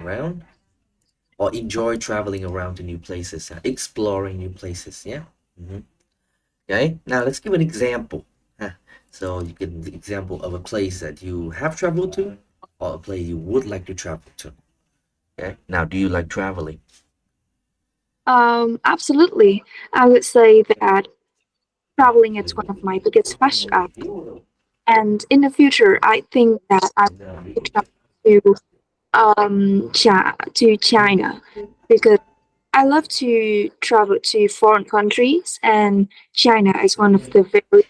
around or enjoy traveling around to new places, exploring new places. Yeah. Mhm. Okay. Now let's give an example. Huh? So you can the example of a place that you have traveled to, or a place you would like to travel to. Okay. Now, do you like traveling? Absolutely. I would say that traveling is one of my biggest passion. And in the future, I think that I will travel to to China because I love to travel to foreign countries, and China is one of the very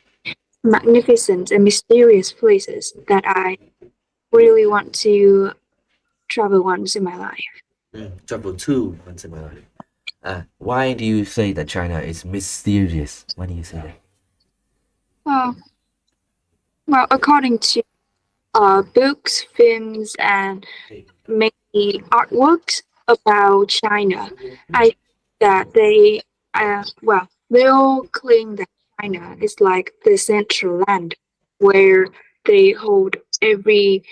magnificent and mysterious places that I really want to travel once in my life. Travel to once in my life. Why do you say that China is mysterious? Why do you say that? Well, well, according to books, films, and many artworks about China, I think that they all claim that China is like the central land where they hold every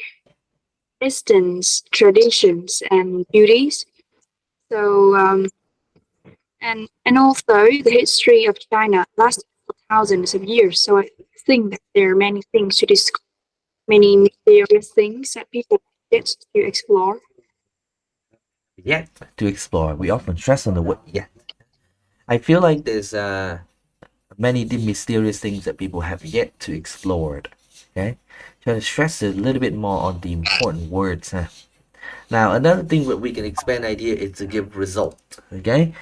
distance, traditions, and beauties. So, and also the history of China lasted for thousands of years. So I think that there are many things to discover, many mysterious things that people get to explore. Yet to explore. We often stress on the word yet. I feel like there's many mysterious things that people have yet to explore. Okay, try to stress a little bit more on the important words. Huh? Now, another thing that we can expand idea is to give result. Okay,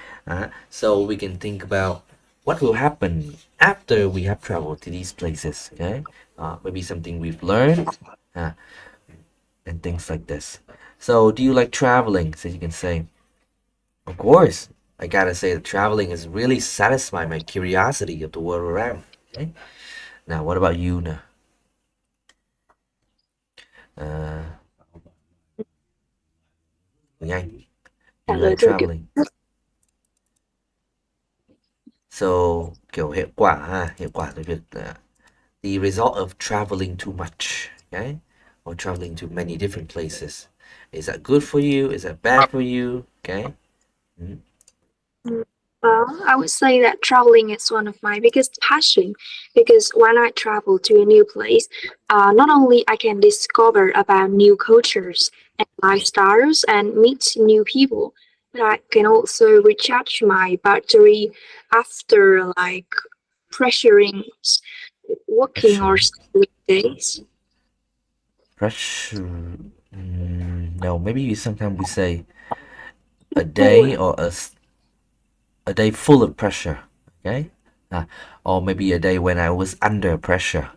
so we can think about what will happen after we have traveled to these places. Okay, maybe something we've learned, uh, and things like this. So, do you like traveling? So you can say, of course. I gotta say that traveling has really satisfied my curiosity of the world around. Okay. Now, what about you now? Uh, Quynh, do Trả you lời like tôi kiểu traveling? So, kiểu hiệu quả ha, hiệu quả từ việc the result of traveling too much, okay? Or traveling to many different places. Is that good for you? Is that bad for you? Okay. Mm. Mm, well, I would say that traveling is one of my biggest passion because when I travel to a new place, not only I can discover about new cultures and lifestyles and meet new people, but I can also recharge my battery after like pressuring working or Pressure. studying days. Pressure. No, maybe sometimes we say a day Well, or a day full of pressure, okay? Or maybe a day when I was under pressure,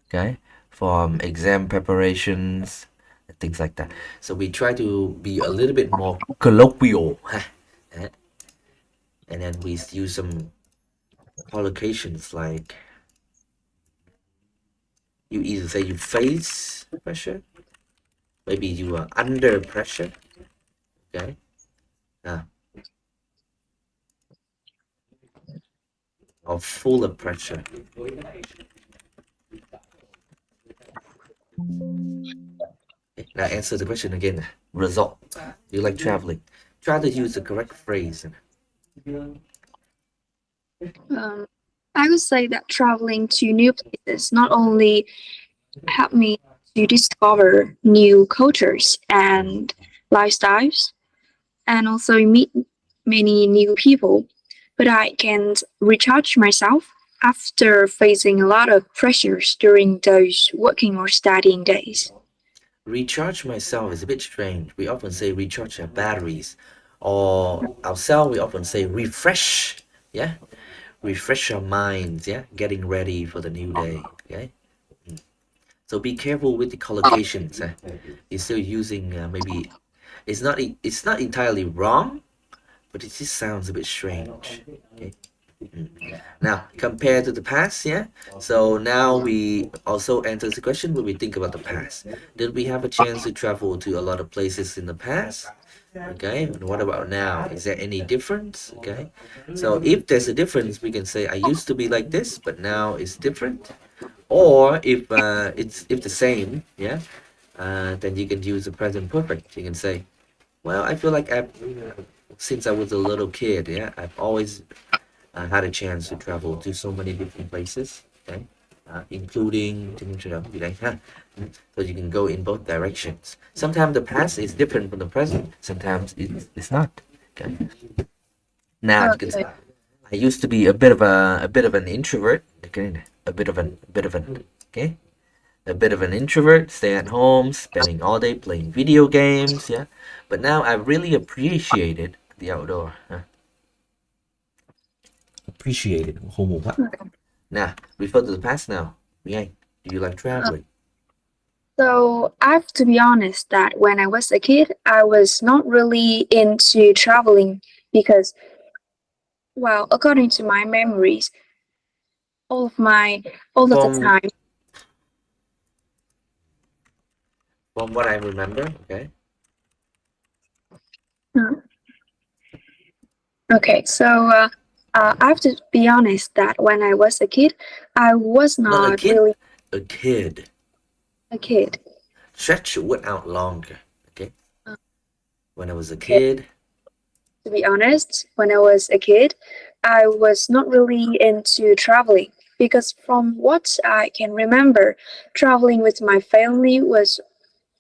okay? From exam preparations, things like that. So we try to be a little bit more colloquial, and then we use some collocations like you either say you face pressure, maybe you are under pressure, okay? Uh, or full of pressure. Okay, now answer the question again. Result. You like traveling. Try to use the correct phrase. um, I would say that traveling to new places not only help me to discover new cultures and lifestyles and also meet many new people. But I can recharge myself after facing a lot of pressures during those working or studying days. Recharge myself is a bit strange. We often say recharge our batteries, or ourselves, we often say refresh. Yeah, refresh our minds. Yeah, getting ready for the new day. Okay, so be careful with the collocations. You're still using maybe it's not entirely wrong, but it just sounds a bit strange. Okay. Now, compared to the past, yeah. So now we also answer the question when we think about the past. Did we have a chance to travel to a lot of places in the past? Okay, and what about now? Is there any difference? Okay, so if there's a difference, we can say I used to be like this, but now it's different. Or if it's if the same, yeah, then you can use the present perfect. You can say Well, I feel like since I was a little kid, yeah, I've always had a chance to travel to so many different places, okay, including so you can go in both directions. Sometimes the past is different from the present. Sometimes it's not. Okay. Now you can. Okay. I used to be a bit of an introvert. Okay, a bit of an okay, a bit of an introvert, stay at home, spending all day playing video games. Yeah, but now I really appreciated the outdoor. Appreciated. Now, refer to the past now. Yeah. Do you like traveling? So I have to be honest that when I was a kid, I was not really into traveling because, well, according to my memories, all of my all of the From time. from what I remember, okay. Hmm. Okay, so I have to be honest that when I was a kid, I was Not a not kid, really a kid. a kid. Stretch your word out longer. Okay. When I was a Okay, kid, to be honest, when I was a kid, I was not really into traveling because from what I can remember, traveling with my family was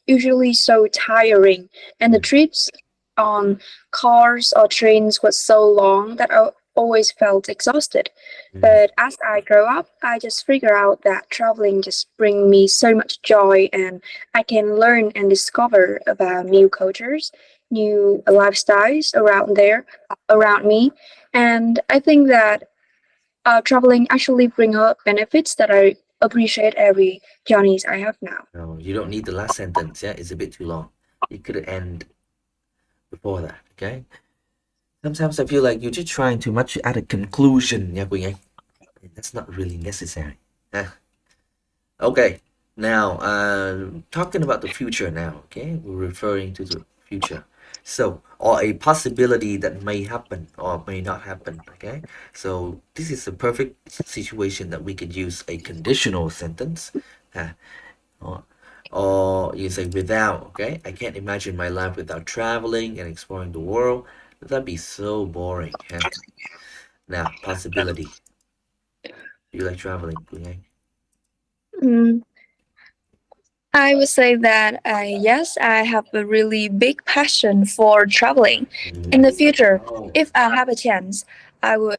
usually so tiring, and the mm, trips on cars or trains was so long that I always felt exhausted. mm, But as I grow up, I just figure out that traveling just bring me so much joy, and I can learn and discover about new cultures, new lifestyles around there, around me. And I think that traveling actually bring up benefits that I appreciate every journeys I have now. no, you don't need the last sentence. Yeah, it's a bit too long. You could end before that. Okay. Sometimes I feel like you're just trying too much at a conclusion. Yeah, Quỳnh. That's not really necessary. Huh? Okay. Now, talking about the future now, okay? We're referring to the future. So, or a possibility that may happen or may not happen, okay? So, this is a perfect situation that we could use a conditional sentence. Uh, or, or you say without, okay? I can't imagine my life without traveling and exploring the world. That'd be so boring, huh? Now, possibility. You like traveling, okay? Mm, I would say that yes, I have a really big passion for traveling. In the future, if I have a chance, I would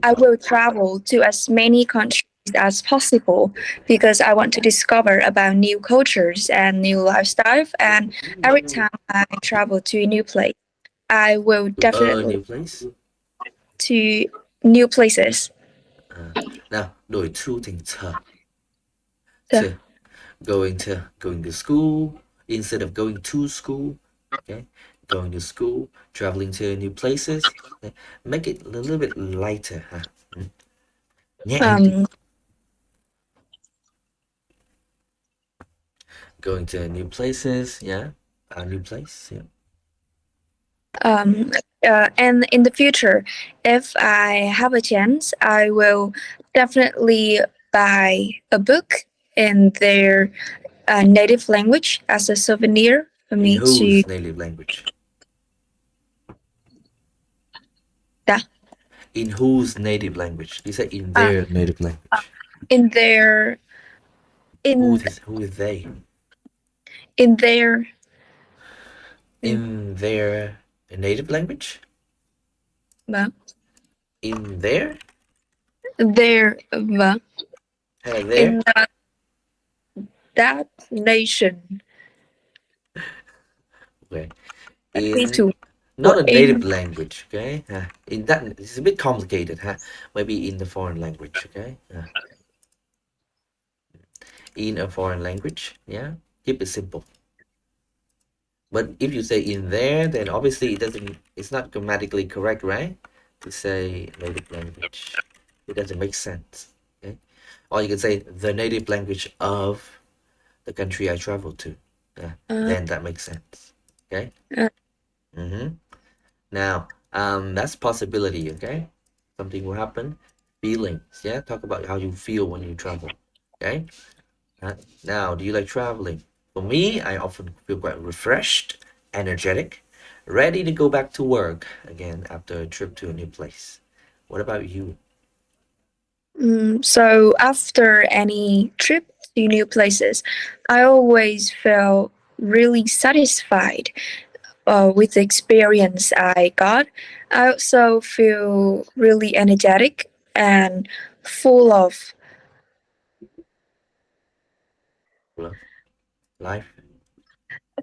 I will travel to as many countries as possible because I want to discover about new cultures and new lifestyle. And every time I travel to a new place, I will To a definitely new place. to new places. Uh, Now, đổi to thành to. So, To going to school instead of going to school. Okay, going to school, traveling to new places. Okay? Make it a little bit lighter. Huh? Ừ. Nhẹ hơn tí. um, Going to new places. Yeah, a new place. Yeah. Um, and in the future, if I have a chance, I will definitely buy a book in their native language as a souvenir for In me to whose native language? that In whose native language? You say in uh, their native language. in their in Who is they? in their In their native language? uh, In their? their Hay là their? in that nation. Okay. Me In too. not a native In language, okay? In that it's a bit complicated, huh? Maybe in the foreign language, okay? In a foreign language, yeah. Keep it simple. But if you say in there, then obviously it's not grammatically correct, right? To say native language. It doesn't make sense. Okay? Or you can say the native language of the country I travel to. uh, Then that makes sense. Okay? uh, Mm-hmm. Now, that's possibility, okay? Something will happen. Feelings, yeah? Talk about how you feel when you travel, okay? Now, do you like traveling? For me, I often feel quite refreshed, energetic. ready to go back to work again after a trip to a new place. What about you? So after any trip to new places, I always feel really satisfied with the experience I got. I also feel really energetic and full of Love, life,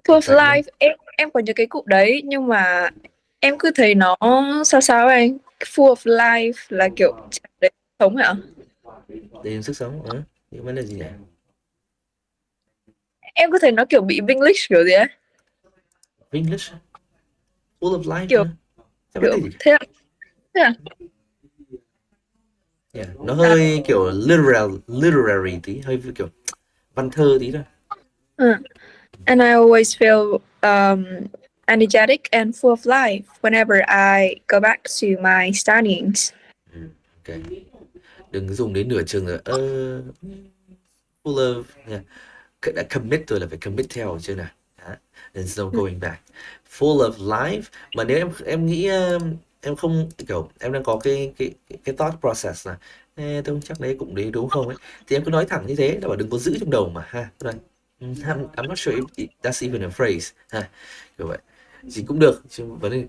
full of excitement. life. Em có nhớ cái cụm đấy nhưng mà em cứ thấy nó sao sao ấy anh. Full of life là kiểu tràn đầy sống hả? Thêm sức sống. Những vấn đề gì nhỉ? Em cứ thấy nó kiểu bị Vinglish kiểu gì ấy. English, full of life Kiểu hả? Sao vấn kiểu đề gì? thế à? Thế à? Yeah. Nó À, hơi kiểu literary tí, hơi kiểu văn thơ tí thôi. ừ. And I always feel energetic and full of life whenever I go back to my studies. Ok. Đừng dùng đến nửa chừng rồi. Full of, yeah. Đã commit rồi là phải commit theo chưa nào? Đó. There's no going back. Full of life. Mà nếu em nghĩ em không kiểu em đang có cái thought process là tôi không chắc đấy cũng đấy đúng không ấy, thì em cứ nói thẳng như thế, là bảo đừng có giữ trong đầu mà ha. Đây. I'm not sure if that's even a phrase ha, kiểu vậy gì cũng được chứ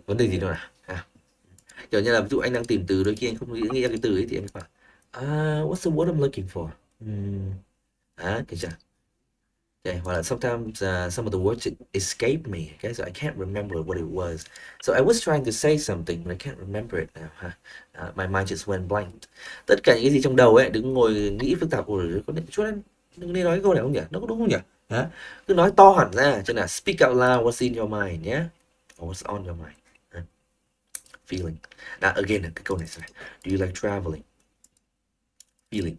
vấn đề gì đâu nào ha. Kiểu như là ví dụ anh đang tìm từ, đôi khi anh không nghĩ ra cái từ ấy thì anh bảo what's the word I'm looking for. Kiểu chưa. Okay, well, sometimes some of the words escape me, okay, so I can't remember what it was. So I was trying to say something, but I can't remember it now. Huh? My mind just went blank. Tất cả những cái gì trong đầu ấy, đừng ngồi nghĩ phức tạp. Ôi, có chút đừng nên nói câu này không nhỉ? Nó có đúng không nhỉ? Hả? Cứ nói to hẳn ra, chứ là speak out loud what's in your mind, yeah? Or what's on your mind. Huh? Feeling. Now, again, cái câu này sẽ do you like traveling? Feeling.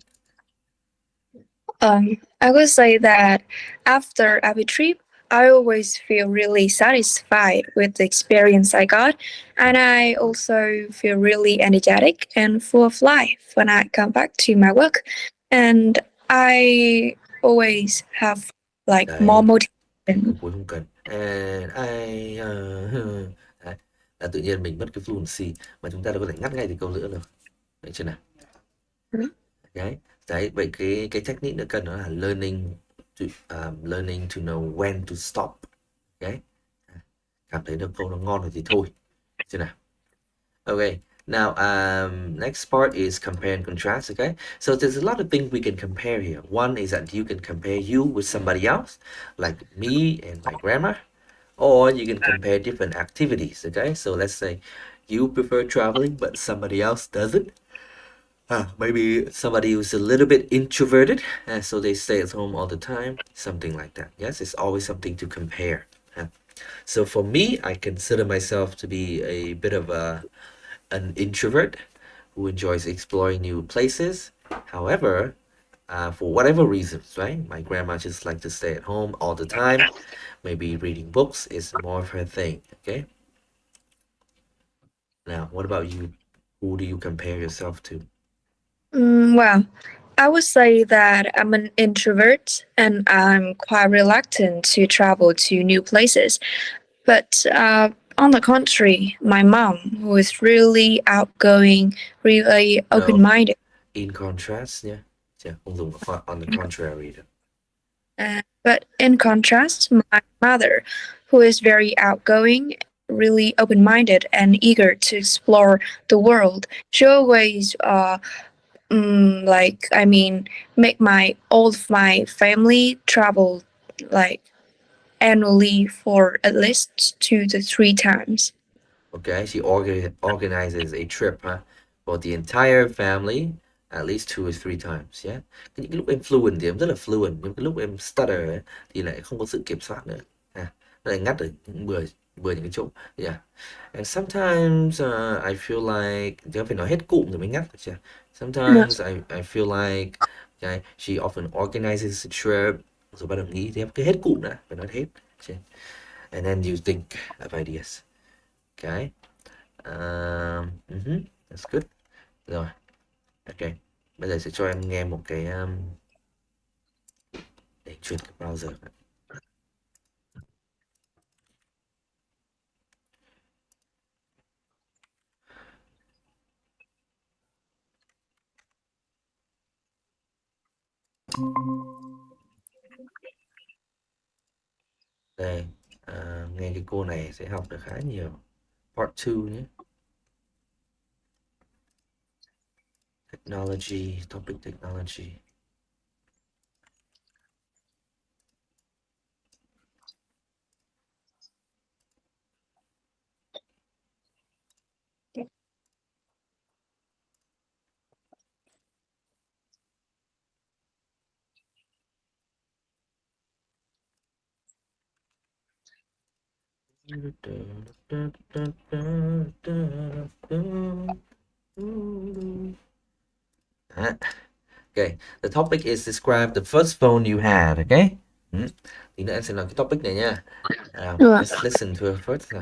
I would say that after every trip, I always feel really satisfied with the experience I got, and I also feel really energetic and full of life when I come back to my work. And I always have like more Đấy, cái câu motivation. cuối không cần. And I đấy. Là tự nhiên mình mất cái fluency, mà chúng ta đâu có thể ngắt ngay từ câu giữa được. Đấy chưa nào? Đấy. Đấy, vậy cái technique nữa cần đó là learning to know when to stop. Đấy. Cảm thấy được câu nó ngon rồi thì thôi. Chưa nào? Okay. Now, next part is compare and contrast. Okay, so there's a lot of things we can compare here. One is that you can compare you with somebody else, like me and my grandma, or you can compare different activities. Okay, so let's say you prefer traveling, but somebody else doesn't. Maybe somebody who's a little bit introverted, so they stay at home all the time, something like that. Yes, it's always something to compare. So for me, I consider myself to be a bit of an introvert who enjoys exploring new places. However, for whatever reasons, right? My grandma just likes to stay at home all the time. Maybe reading books is more of her thing. Okay. Now, what about you? Who do you compare yourself to? Well, I would say that I'm an introvert and I'm quite reluctant to travel to new places. But on the contrary, my mom, who is really outgoing, really open No. minded. In contrast, yeah. Yeah, không dùng on the contrary. But in contrast, my mother, who is very outgoing, really open minded, and eager to explore the world, she always make my all of my family travel like annually for at least 2 to 3 times. Okay, she organizes a trip, huh, for the entire family at least 2 or 3 times, yeah. Những cái lúc em fluent thì em rất là fluent, nhưng cái lúc em stutter ấy, thì lại không có sự kiểm soát nữa. Nó lại ngắt ở những bừa những cái chỗ. Yeah. And sometimes I feel like, chứ phải nói hết cụm rồi mới ngắt được chưa? Sometimes Yes. I feel like, okay, she often organizes a trip, rồi bắt đầu nghĩ thì em cứ hết cụm đã, phải nói hết. And then you think of ideas. Okay. That's good. Rồi, ok. Bây giờ sẽ cho em nghe một cái để chuyển cái browser. Đây, nghe cái cô này sẽ học được khá nhiều. Part 2 nhé. Technology, topic technology. Okay, the topic is describe the first phone you had, okay? Tí nữa em sẽ nói cái topic này nha. Được. Let's listen to her first.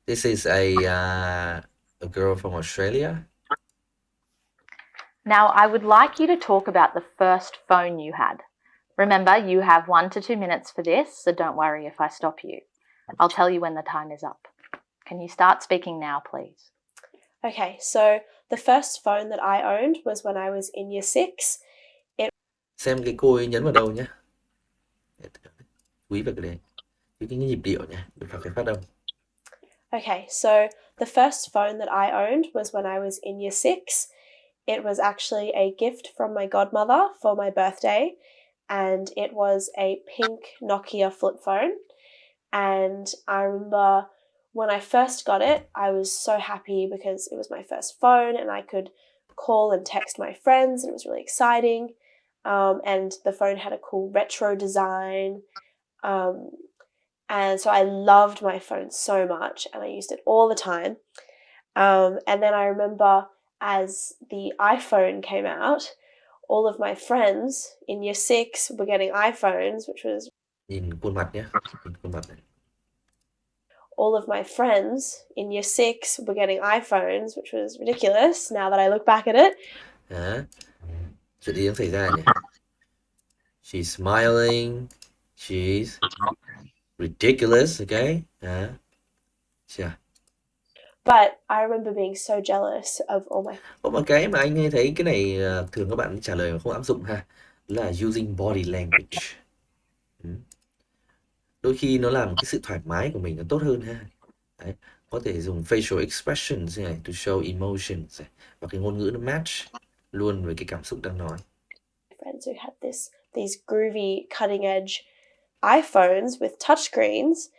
This is a girl from Australia. Now, I would like you to talk about the first phone you had. Remember, you have 1 to 2 minutes for this, so don't worry if I stop you. I'll tell you when the time is up. Can you start speaking now, please? Okay, so the first phone that I owned was when I was in year 6. Xem cái cô ấy nhấn vào đâu nhé. Chú ý vào cái đấy. Cái nhịp điệu nha, đừng phải phát âm. Okay, so the first phone that I owned was when I was in year 6. It was actually a gift from my godmother for my birthday, and it was a pink Nokia flip phone. And I remember when I first got it, I was so happy because it was my first phone and I could call and text my friends, and it was really exciting. And the phone had a cool retro design. And so I loved my phone so much and I used it all the time. And then I remember as the iPhone came out, all of my friends in year 6 were getting iPhones, which was... Nhìn khuôn mặt nhé, nhìn khuôn mặt này. All of my friends in year 6 were getting iPhones, which was ridiculous now that I look back at it. Đó. Chuyện gì đang xảy ra nhỉ? She's smiling. She's ridiculous, okay? Đó. Chưa? But I remember being so jealous of all my... Có một cái mà anh nghe thấy cái này thường các bạn trả lời mà không áp dụng ha, là using body language. Đôi khi nó làm cái sự thoải mái của mình nó tốt hơn ha. Đấy. Có thể dùng facial expressions này to show emotions này. Và cái ngôn ngữ nó match luôn với cái cảm xúc đang nói. Friends who had these groovy cutting edge iPhones with touchscreens,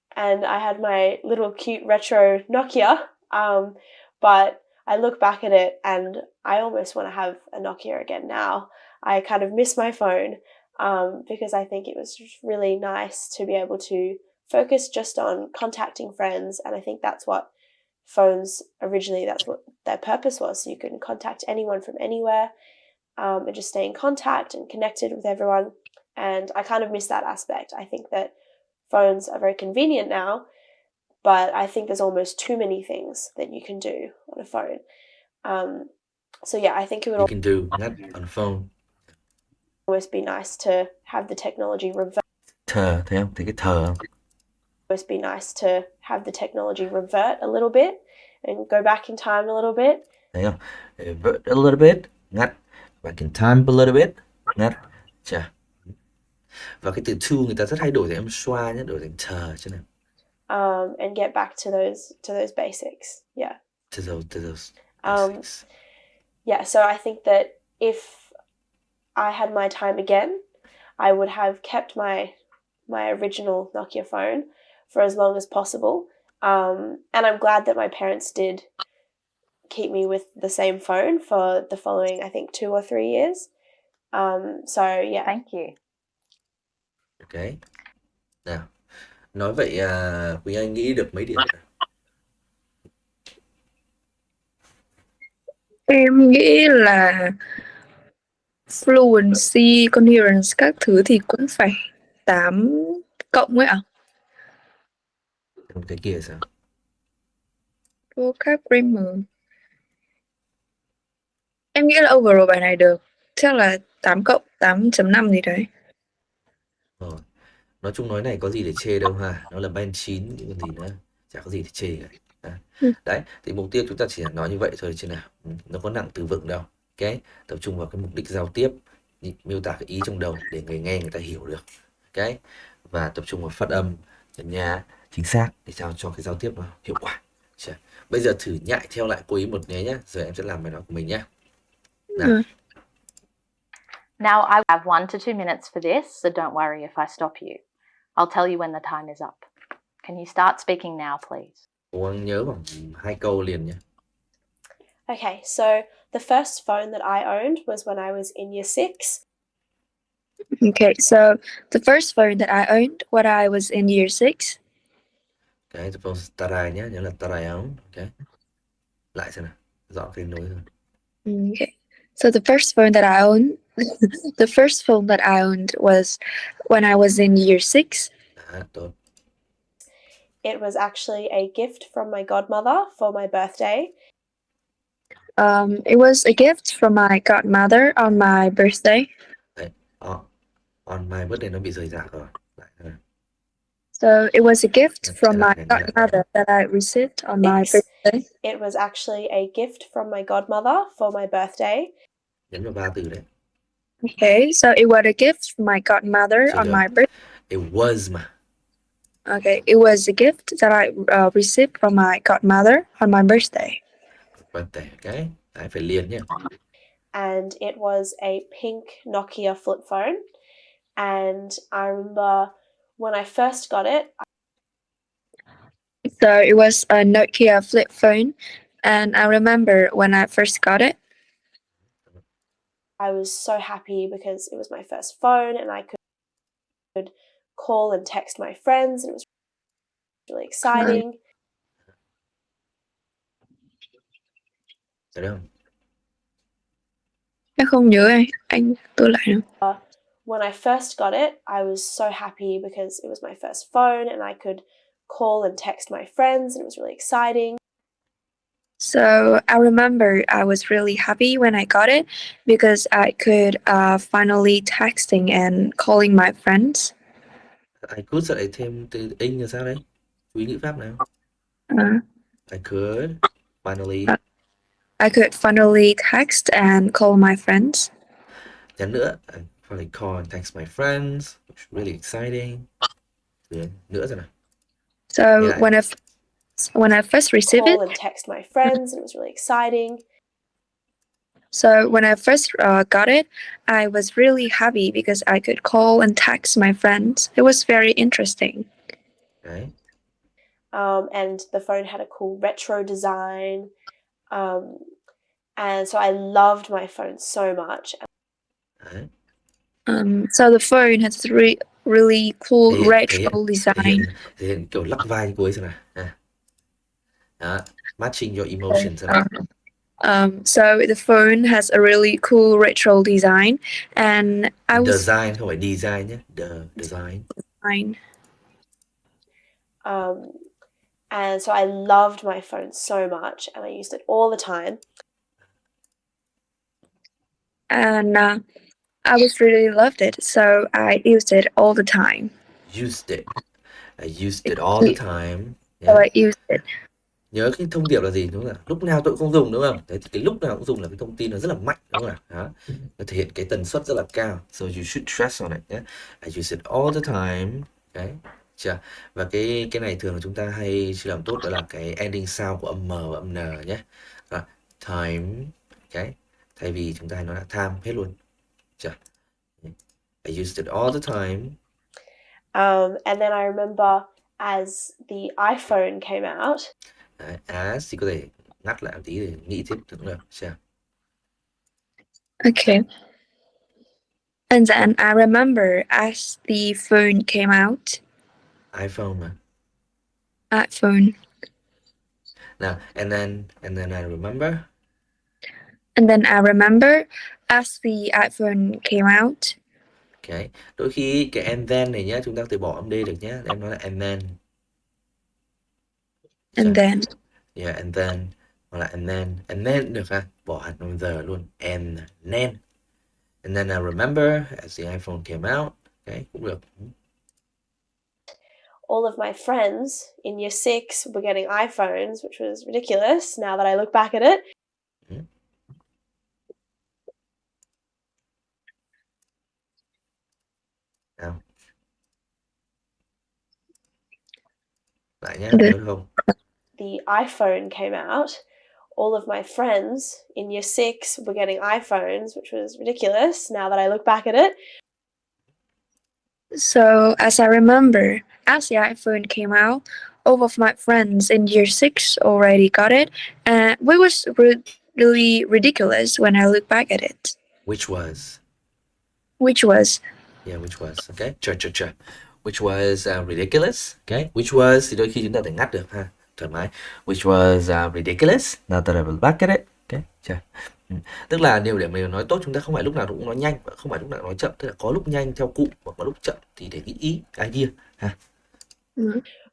and I had my little cute retro Nokia, but I look back at it and I almost want to have a Nokia again now. I kind of miss my phone because I think it was just really nice to be able to focus just on contacting friends, and I think that's what phones originally, that's what their purpose was, so you can contact anyone from anywhere and just stay in contact and connected with everyone. And I kind of miss that aspect. I think that phones are very convenient now, but I think there's almost too many things that you can do on a phone. So yeah, I think it would You can do that on a phone. almost be nice to have the technology revert. Thờ, thấy không? Thấy cái thờ không? Almost be nice to have the technology revert a little bit and go back in time a little bit. Thấy không? Revert a little bit, ngắt. Back in time a little bit, ngắt. Chà. Và cái từ to người ta rất hay đổi thành âm xoa nhé, đổi thành thờ chứ nào. And get back to those basics. Yeah. To those basics. Yeah, so I think that if I had my time again, I would have kept my original Nokia phone for as long as possible. And I'm glad that my parents did keep me with the same phone for the following, I think, 2 or 3 years. So yeah. Thank you. Okay. Nào, nói vậy Quỳnh Anh nghĩ được mấy điểm nào? Em nghĩ là fluency, coherence các thứ thì cũng phải 8 cộng ấy ạ. Còn cái kia sao? Vocab grammar. Em nghĩ là overall bài này được. Chắc là 8 cộng, 8.5 gì đấy. Rồi. Nói chung nói này có gì để chê đâu ha. Nó là band 9 còn gì nữa. Chả có gì để chê cả. Đấy, thì mục tiêu chúng ta chỉ nói như vậy thôi chứ nào. Nó có nặng từ vựng đâu. Ok, tập trung vào cái mục đích giao tiếp, miêu tả cái ý trong đầu để người nghe người ta hiểu được. Ok, và tập trung vào phát âm nha, chính xác để sao cho cái giao tiếp nó hiệu quả. Bây giờ thử nhại theo lại cô ý một nhé nhé, rồi em sẽ làm bài nói của mình nhé. Nào. Now I have 1 to 2 minutes for this, so don't worry if I stop you. I'll tell you when the time is up. Can you start speaking now, please? Cố gắng nhớ khoảng 2 câu liền nhé. Okay, so the first phone that I owned was when I was in year 6. Okay, so the first phone that I owned when I was in year 6. Cái the first tarai nhé, nhớ là tarai áo. Ok, lại xem nào, rõ cái nối rồi. Okay, so the first phone that I owned, the first phone that I owned was when I was in year 6. Tốt. It was actually a gift from my godmother for my birthday. It was a gift from my godmother on my birthday. Đấy. On my birthday nó bị rời rạc rồi. Lại xem nào. So it was a gift Xem from my lại này, lại. godmother that I received on my birthday. It was actually a gift from my godmother for my birthday. Nhấn vào 3 từ đấy. Okay, so it was a gift from my godmother Chưa on được. my birthday. It was mà. Okay, it was a gift that I received from my godmother on my birthday. Birthday, okay. Đấy, phải liền nhé. And it was a pink Nokia flip phone. And I remember when I first got it, So it was a Nokia flip phone, and I remember when I first got it. I was so happy because it was my first phone and I could call and text my friends, and it was really exciting. Thấy không? Em không nhớ anh tôi lại nữa. When I first got it, I was so happy because it was my first phone and I could call and text my friends, and it was really exciting. So I remember I was really happy when I got it because I could finally texting and calling my friends. I could lại thêm từ in là sao đấy? Chú ý ngữ pháp nào? I could finally. I could finally text and call my friends. Nhắn nữa. I finally call and text my friends. It's really exciting. Nữa rồi nào. So when I first received Call it, and text my friends, and it was really exciting. so when I first got it, I was really happy because I could call and text my friends. It was very interesting. Đấy. And the phone had a cool retro design. And so I loved my phone so much. Đấy. So the phone has really cool retro design. Thể hiện kiểu lắc vai cuối xem nào. Đó. Matching your emotions xem nào. So the phone has a really cool retro design, and I was Design không phải design nhé. The design. fine. And so I loved my phone so much, and I used it all the time. And I was really loved it, so I used it all the time. Used it. I used it all the time. So I used it. Nhớ cái thông điệp là gì đúng không ạ? Lúc nào tôi cũng không dùng đúng không? Đấy thì cái lúc nào cũng dùng là cái thông tin nó rất là mạnh đúng không ạ? Đó. Nó thể hiện cái tần suất rất là cao. So you should stress on it nhé. I use it all the time. Đấy. Chưa? Và cái này thường là chúng ta hay chưa làm tốt, đó là cái ending sound của âm M và âm N nhé. Đó. Time. Okay. Thay vì chúng ta hay nói là time hết luôn. Chưa? I used it all the time. And then I remember as the iPhone came out. Đấy. As thì có thể ngắt lại một tí để nghĩ tiếp được nữa. Chưa? Okay. And then I remember as the phone came out. iPhone mà. iPhone. Now, and then I remember. And then I remember as the iPhone came out. Okay. Đôi khi cái and then này nhá, chúng ta có thể bỏ âm D được nhá. Em nói là and then. And then. Yeah, and then. Hoặc là and then được ha. Bỏ hẳn âm the luôn. And then. And then I remember as the iPhone came out. Okay, cũng được. All of my friends in year 6 were getting iPhones, which was ridiculous now that I look back at it. lại nhé, Okay. nhớ được không? The iPhone came out, all of my friends in year 6 were getting iPhones, which was ridiculous now that I look back at it. So, as I remember, as the iPhone came out, all of my friends in year 6 already got it, and it was really ridiculous when I look back at it. Which was? Which was Yeah, which was. Okay. Chờ. Which was ridiculous. Okay. Which was thì đôi khi chúng ta phải ngắt được ha. Thoải mái. Which was ridiculous. Now that I will back at it. Okay. Chờ. Tức là điều để mình nói tốt, chúng ta không phải lúc nào cũng nói nhanh và không phải lúc nào nói chậm. Tức là có lúc nhanh theo cụ hoặc có lúc chậm thì để nghĩ idea ha.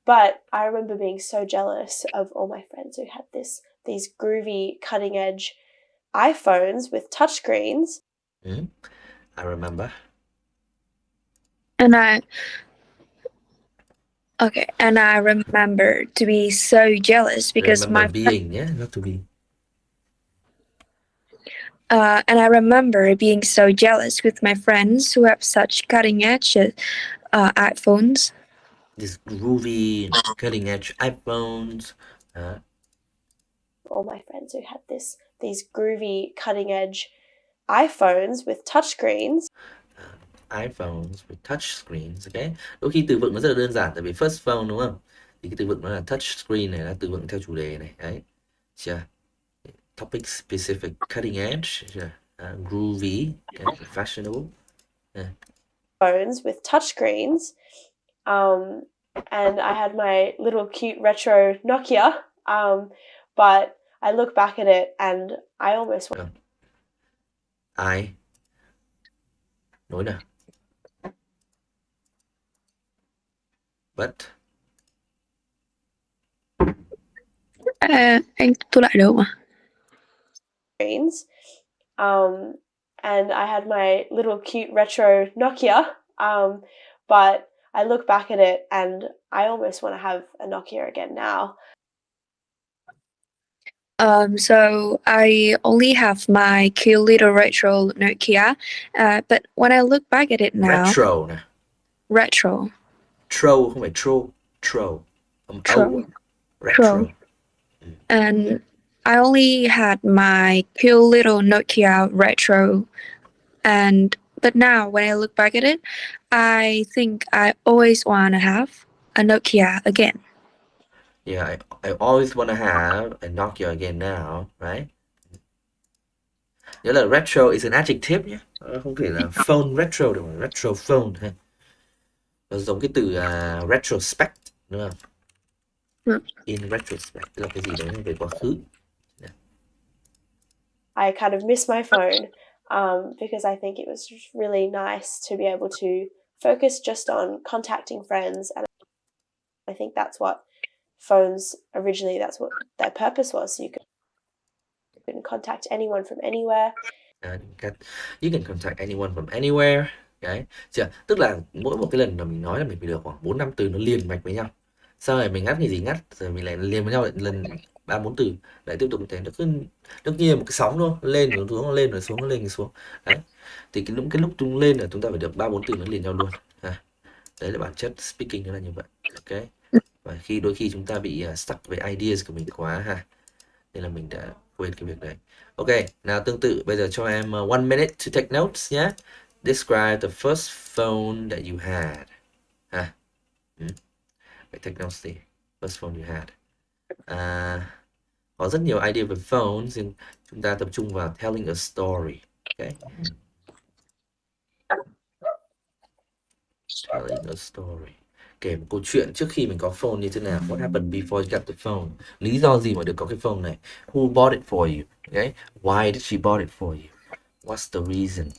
But I remember being so jealous of all my friends who had these groovy, cutting edge iPhones with touchscreens. I remember. and I remember to be so jealous because Remember being, yeah, not to be. And I remember being so jealous with my friends who have such cutting edge iPhones. This groovy, cutting edge iPhones. All my friends who had these groovy, cutting edge iPhones with touchscreens. iPhones with touch screens, okay. Đôi khi từ vựng nó rất là đơn giản tại vì first phone đúng không? Thì cái từ vựng nó là touch screen này là từ vựng theo chủ đề này, đấy. Chưa? Topic specific, cutting edge, chưa? Groovy, okay, fashionable. Yeah. Phones with touchscreens. And I had my little cute retro Nokia. But I look back at it and I almost want. Ai? Nói nào. But. Anh thu lại được mà. Screens. And I had my little cute retro Nokia. But I look back at it and I almost want to have a Nokia again now. So I only have my cute little retro Nokia, but when I look back at it now, Retro nè. retro. Tro không phải tro. Tro. Tro. Retro. And I only had my cute little Nokia retro, but now when I look back at it, I think I always want to have a Nokia again. Yeah, I always want to have a Nokia again now, right? Nhớ là retro is an adjective nhé, không thể là phone retro được, mà retro phone ha. Nó giống cái từ retrospect đúng không? In retrospect là cái gì đấy về quá khứ. I kind of miss my phone because I think it was really nice to be able to focus just on contacting friends, and I think that's what phones originally, that's what their purpose was, so you can contact anyone from anywhere. You can contact anyone from anywhere. Đấy, chưa? Tức là mỗi một cái lần mà mình nói là mình phải được khoảng 4-5 từ nó liền mạch với nhau. Sau này mình ngắt cái gì ngắt, rồi mình lại liền với nhau lại lần 3-4 từ, lại tiếp tục như thế, nó như một cái sóng thôi, lên rồi xuống, lên rồi xuống, lên rồi xuống. Đấy. Thì cái lúc tung lên là chúng ta phải được 3-4 từ nó liền nhau luôn. Đấy là bản chất speaking nó là như vậy. Ok. Và đôi khi chúng ta bị stuck với ideas của mình quá ha. Nên là mình đã quên cái việc đấy. Ok, nào tương tự bây giờ cho em 1 minute to take notes nhé. Describe the first phone that you had. Vậy take notes đi. First phone you had. Có rất nhiều idea về phone, nhưng chúng ta tập trung vào telling a story. Ok. Telling a story. Kể một câu chuyện trước khi mình có phone như thế nào. What happened before you got the phone? Lý do gì mà được có cái phone này? Who bought it for you? Okay? Why did she bought it for you? What's the reason?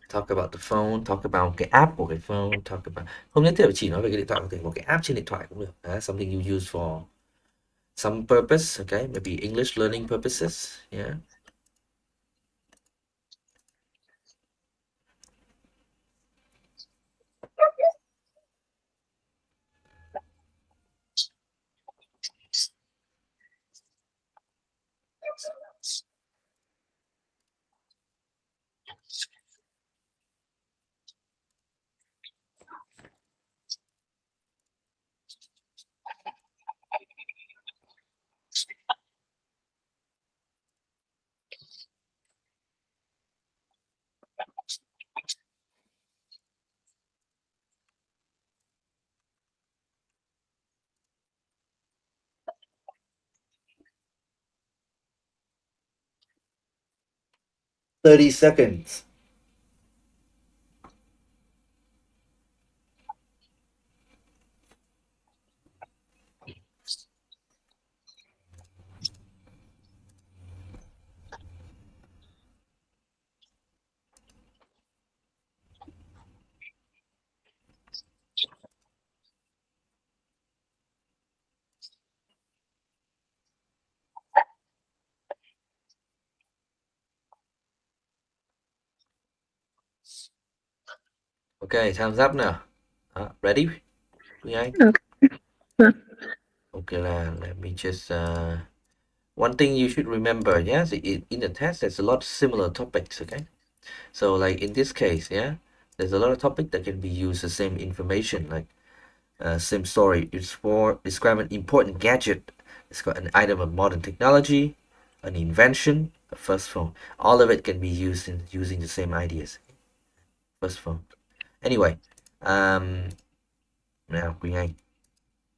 Talk about the phone, talk about cái app của cái phone, talk about, không nhất thiết phải chỉ nói về cái điện thoại, có thể một cái app trên điện thoại cũng được. Something you use for some purpose, okay? Maybe English learning purposes, yeah. 30 seconds. Okay, time's up now. Ready? Quynh? Okay. Okay, let me just one thing you should remember, yes, in the test there's a lot of similar topics, okay? So like in this case, yeah, there's a lot of topic that can be used the same information, like same story. It's for describe an important gadget. It's got an item of modern technology, an invention, a first phone. All of it can be used in using the same ideas. First phone. Anyway, now Quynh,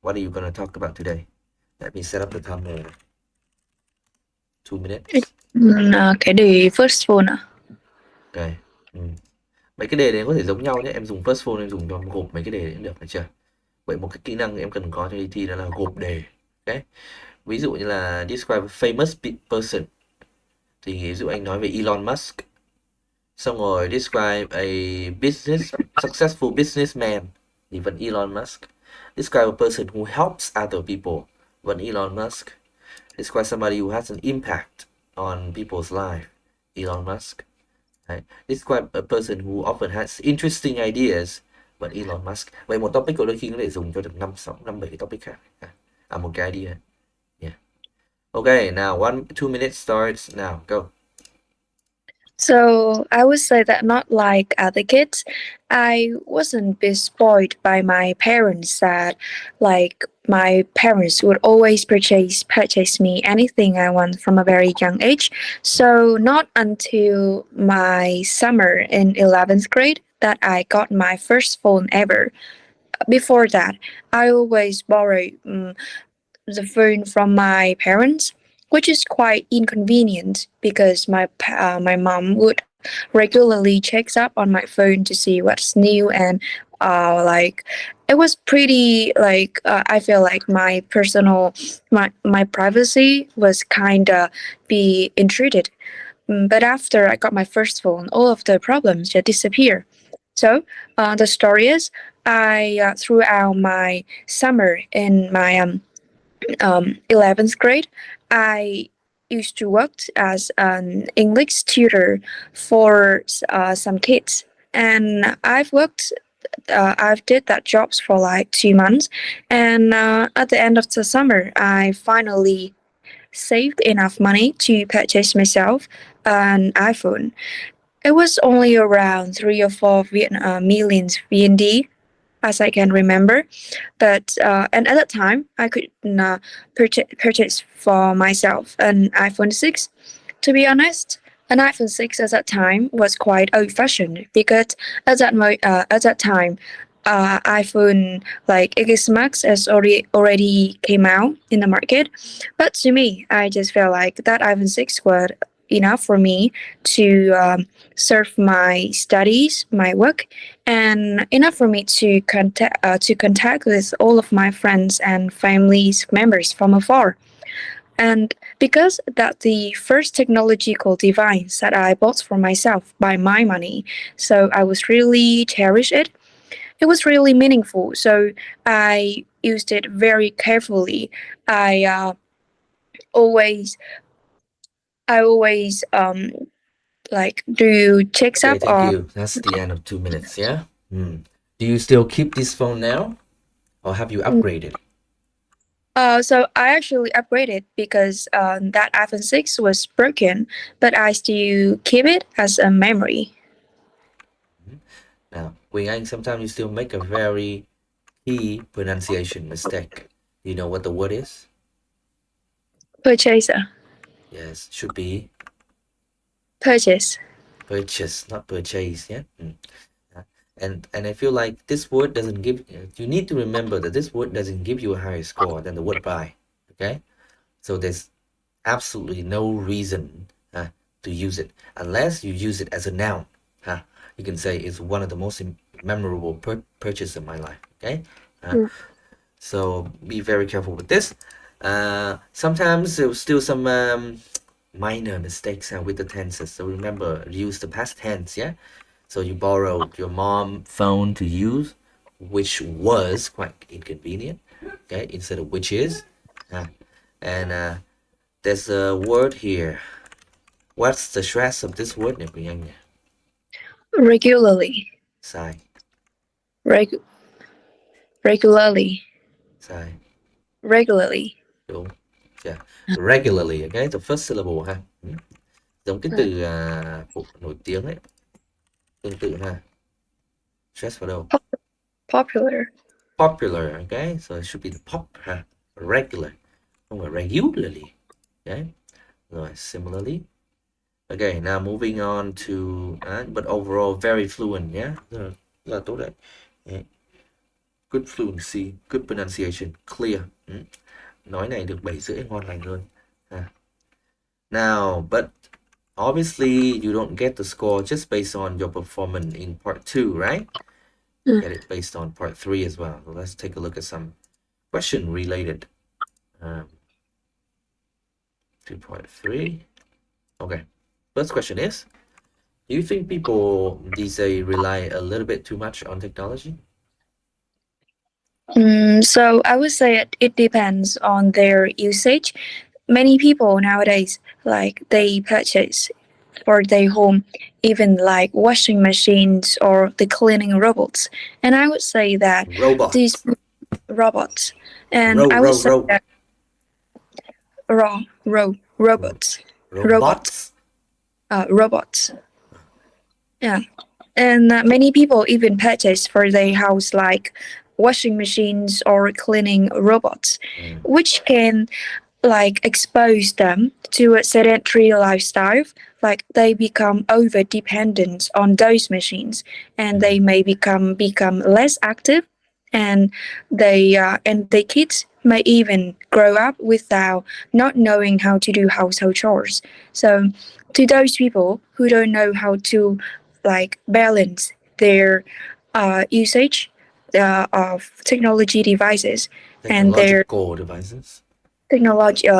what are you gonna talk about today? Let me set up the timer. 2 minutes. Cái đề first phone à? Ok. Mấy cái đề này có thể giống nhau nhé. Em dùng first phone em dùng cho gộp mấy cái đề đấy cũng được, được chưa? Vậy một cái kỹ năng em cần có cho đi thi đó là gộp đề. Ok. Ví dụ như là describe a famous person. Thì ví dụ anh nói về Elon Musk. Xong rồi describe a successful businessman thì vẫn Elon Musk. Describe a person who helps other people vẫn Elon Musk. Describe somebody who has an impact on people's life Elon Musk. Right. Describe a person who often has interesting ideas but Elon Musk. Vậy một topic của đôi khi có thể dùng cho được 5 7 cái topic khác. Một cái idea. Yeah. Okay, now 2 minutes starts now. Go. So I would say that not like other kids, I wasn't be spoiled by my parents. That like my parents would always purchase me anything I want from a very young age. So not until my summer in 11th grade that I got my first phone ever. Before that, I always borrowed the phone from my parents, which is quite inconvenient because my mom would regularly checks up on my phone to see what's new and like it was pretty like I feel like my personal my privacy was kind of be intruded. But after I got my first phone, all of the problems just disappear. So the story is I throughout my summer in my 11th grade, I used to work as an English tutor for some kids. And I've did that jobs for like 2 months. And at the end of the summer, I finally saved enough money to purchase myself an iPhone. It was only around 3 or 4 millions VND, as I can remember. But and at that time, I could purchase for myself an iPhone 6. To be honest, an iPhone 6 at that time was quite old-fashioned because at that time, iPhone like X Max has already came out in the market. But to me, I just felt like that iPhone 6 was enough for me to serve my studies, my work, and enough for me to contact with all of my friends and families members from afar. And because that the first technological device that I bought for myself by my money, so I was really cherish it. It was really meaningful, so I used it very carefully. I always I always like do checks Okay, up thank on. you. That's the end of 2 minutes, yeah? Do you still keep this phone now? Or have you upgraded? So I actually upgraded because that iPhone 6 was broken, but I still keep it as a memory. Now, Quỳnh Anh, sometimes you still make a very key pronunciation mistake. Do you know what the word is? Purchaser. Yes, should be Purchase. purchase, not purchase, yeah? And I feel like this word doesn't give, you need to remember that this word doesn't give you a higher score than the word buy, okay? So there's absolutely no reason to use it unless you use it as a noun. Huh? You can say it's one of the most memorable purchase of my life. Okay. So be very careful with this. Sometimes there's still some minor mistakes with the tenses. So remember, use the past tense. Yeah. So you borrowed your mom phone to use, which was quite inconvenient. Okay, instead of which is. And there's a word here. What's the stress of this word nhỉ Quỳnh Anh nhỉ? Regularly. Sai. Regularly. Sai. Regularly. Đúng. Yeah. Regularly, okay, the first syllable ha. Giống cái từ nổi tiếng ấy. Tương tự ha. Stress vào đâu? Popular. Popular, okay? So it should be the pop ha. Regular. Không phải regularly. Okay? Rồi, similarly. Okay, now moving on to but overall very fluent, yeah? Rất là tốt đấy. Yeah. Good fluency, good pronunciation, clear. Nói này được 7,5 ngon lành luôn. Now, but obviously you don't get the score just based on your performance in part 2, right? Get it based on part 3 as well. So let's take a look at some question related to part 3. Okay, first question is, do you think people these days rely a little bit too much on technology? So I would say it depends on their usage. Many people nowadays, like, they purchase for their home, even like washing machines or the cleaning robots. And I would say that these robots, and I would say that robots. Robots. Yeah. And many people even purchase for their house like washing machines or cleaning robots, which can like expose them to a sedentary lifestyle. Like, they become over dependent on those machines, and they may become less active, and the kids may even grow up without not knowing how to do household chores. So to those people who don't know how to like balance their usage of technology devices and their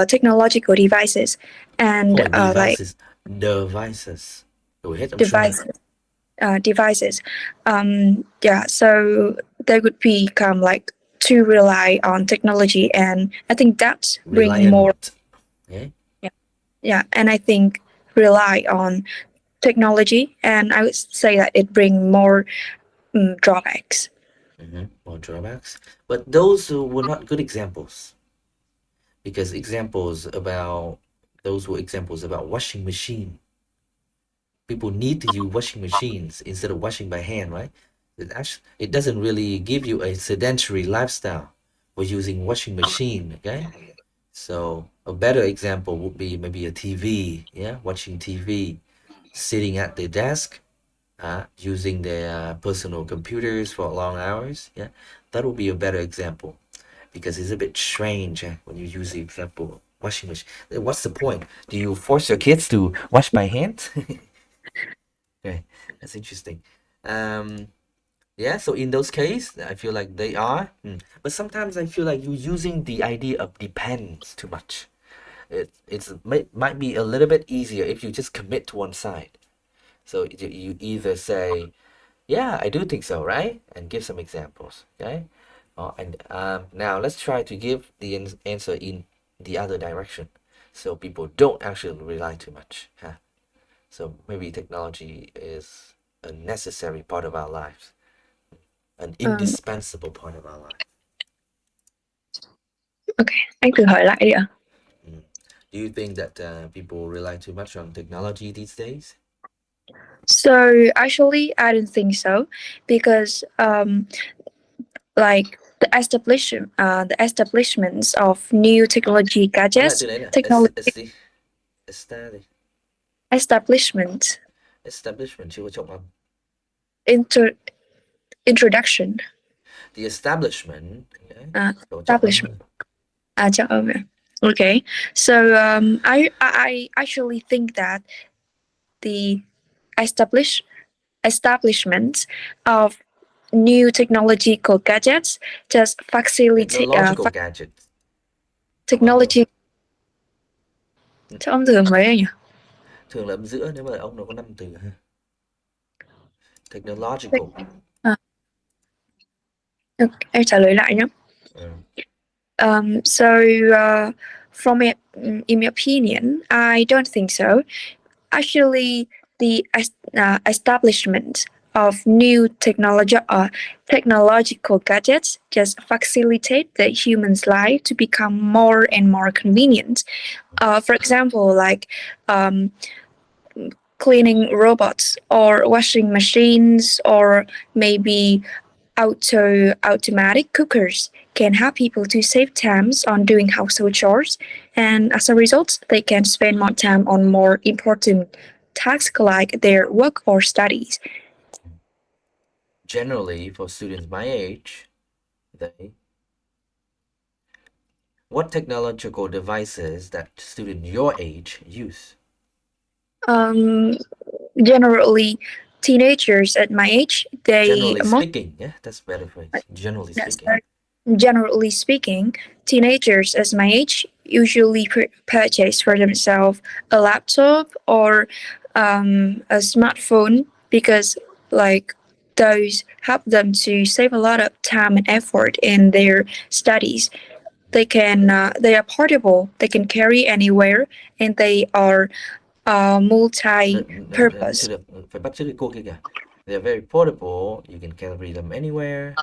technological devices and devices. So they would become like to rely on technology, and I think that's bring more. And I think rely on technology, and I would say that it bring more drawbacks. More drawbacks, but those were not good examples, because those were examples about washing machine. People need to use washing machines instead of washing by hand, right? It doesn't really give you a sedentary lifestyle for using washing machine, okay? So a better example would be maybe a TV, yeah, watching TV, sitting at the desk, using their personal computers for long hours, yeah, that would be a better example, because it's a bit strange when you use the example washing machine. What's the point? Do you force your kids to wash by hand? Okay, that's interesting. Yeah, so in those cases, I feel like they are. But sometimes I feel like you're using the idea of depends too much. It might be a little bit easier if you just commit to one side. So you either say, yeah, I do think so, right? And give some examples, okay? Now let's try to give the answer in the other direction, so people don't actually rely too much. So maybe technology is a necessary part of our lives, an indispensable part of our life. Okay, anh thử hỏi lại đi ạ. Do you think that people rely too much on technology these days? So actually, I don't think so, because like the establishments of new technology gadgets, establishment chưa có trọng âm. Introduction. The establishment. Establishment. Okay. So I actually think that the establishment of new technological gadgets just facilitate Technological gadgets. technology. Sao âm thường vậy nhỉ? Thường là âm giữa nếu mà ông nó có 5 từ ha. Technological. Em trả lời lại nhé. So, in my opinion, I don't think so. Actually, the establishment of new technological gadgets just facilitate the human's life to become more and more convenient. For example, like cleaning robots or washing machines, or maybe automatic cookers can help people to save times on doing household chores, and as a result they can spend more time on more important tasks like their work or studies. Generally, for students my age, what technological devices that student your age use? Generally, teenagers at my age, Generally speaking, yeah, that's better phrase. Generally speaking. Generally speaking, teenagers as my age usually purchase for themselves a laptop or a smartphone, because like those help them to save a lot of time and effort in their studies. They are portable, they can carry anywhere, and they are multi-purpose. Phải bắt chước cái cô kia kìa. They're very portable, you can carry them anywhere.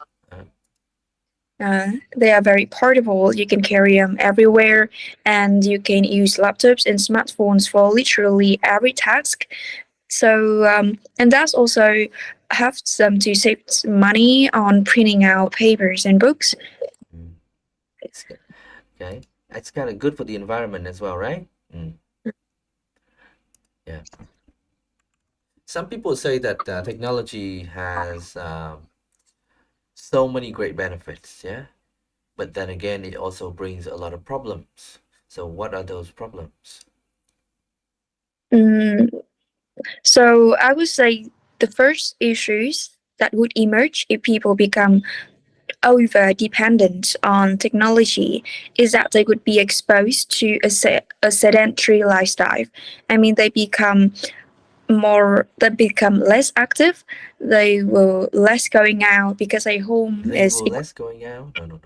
They are very portable, you can carry them everywhere, and you can use laptops and smartphones for literally every task. So, and that's also helps them to save money on printing out papers and books. Okay, it's kind of good for the environment as well, right? Yeah. Some people say that technology has so many great benefits, yeah? But then again, it also brings a lot of problems. So what are those problems? So I would say the first issues that would emerge if people become over dependent on technology is that they would be exposed to a sedentary lifestyle. I mean, they become less active. They will less going out because a home They is will less going out? No.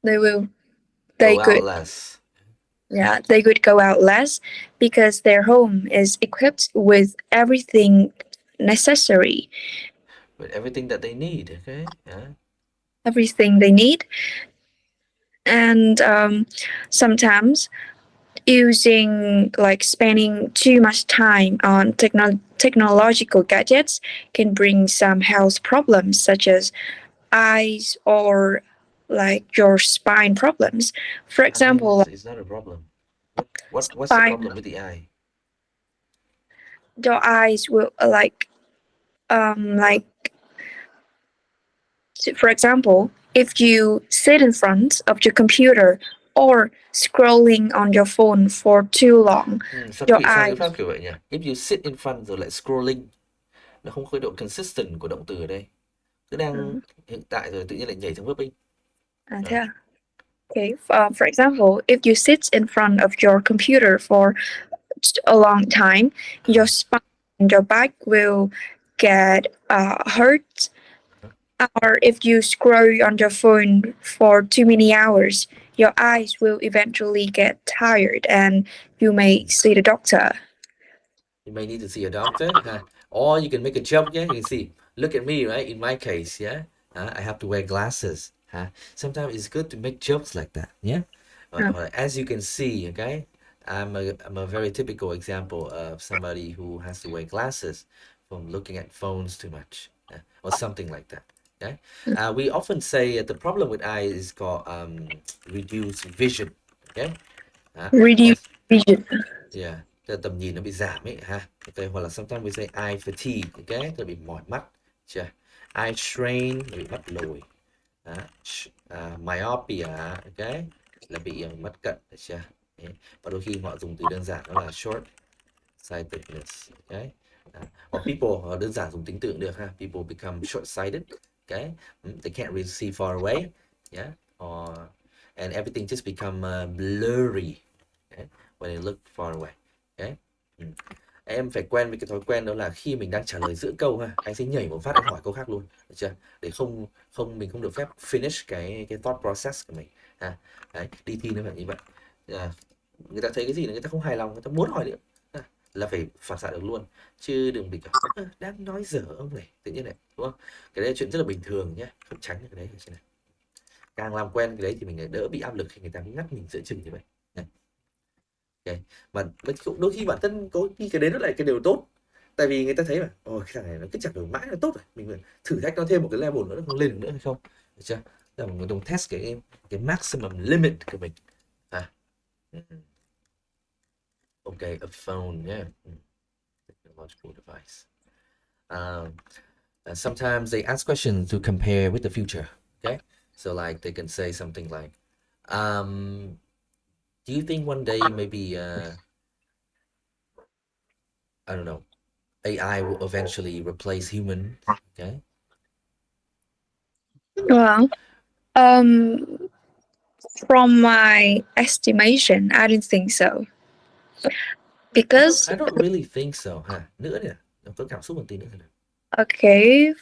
they will Go they out could less. yeah, they could go out less because their home is equipped with everything necessary, With everything that they need, okay? Yeah. everything they need. And sometimes spending too much time on technological gadgets can bring some health problems such as eyes or like your spine problems. For example, Eyes is not a problem. What's the problem with the eye? your eyes will for example, if you sit in front of your computer or scrolling on your phone for too long, Sao your quý vị sai cái eyes pháp kiểu vậy nhỉ? If you sit in front rồi lại scrolling, nó không có độ consistent của động từ ở đây. Cứ đang hiện tại rồi tự nhiên lại nhảy sang verb in. yeah. Okay. For example, if you sit in front of your computer for a long time, your spine and your back will get hurt. Or if you scroll on your phone for too many hours, your eyes will eventually get tired and you may see the doctor. You may need to see a doctor, or you can make a joke. Yeah, you can see. Look at me, right? In my case, yeah, I have to wear glasses. Sometimes it's good to make jokes like that. Yeah, as you can see, okay, I'm a very typical example of somebody who has to wear glasses from looking at phones too much, or something like that. Okay, we often say the problem with eye is called reduced vision. Okay, Reduce vision. yeah, tầm nhìn nó bị giảm ấy ha. Okay, hoặc là sometimes we say eye fatigue, okay, là bị mỏi mắt, chưa? Eye strain là bị mắt lồi. Myopia, okay, là bị mắt cận, được chưa? Và đôi khi họ dùng từ đơn giản đó là short Sightedness. Okay. Or people, đơn giản dùng tính từ cũng được ha. People become short-sighted. Okay. They can't really see far away. Yeah. And everything just become blurry. Okay. When they look far away. Okay. Em phải quen với cái thói quen đó là khi mình đang trả lời giữa câu ha, anh sẽ nhảy một phát anh hỏi câu khác luôn, được chưa? Để mình không được phép finish cái thought process của mình. Đấy, đi thi nó phải như vậy. Người ta thấy cái gì là người ta không hài lòng, người ta muốn hỏi nữa là phải phản xạ được luôn, chứ đừng bị kiểu đang nói dở ông này tự nhiên này, đúng không? Cái đấy là chuyện rất là bình thường nhé, không tránh được cái đấy. Này, càng làm quen cái đấy thì mình đỡ bị áp lực khi người ta ngắt mình giữa chừng như vậy. Okay. Mà đôi khi bản thân có khi cái đấy nó lại cái điều tốt, tại vì người ta thấy là cái thằng này nó cứ trả lời mãi là tốt rồi, mình thử thách nó thêm một cái level nữa, nó không lên được nữa hay không, được chưa? Là mình đồng test cái maximum limit của mình. Okay, a phone, yeah, technological device. Sometimes they ask questions to compare with the future. Okay, so like they can say something like, do you think one day maybe I don't know, AI will eventually replace humans? Okay. Well, from my estimation, I don't think so. Because I don't really think so ha. Nữa nè, có cảm xúc một tí nữa nè. okay,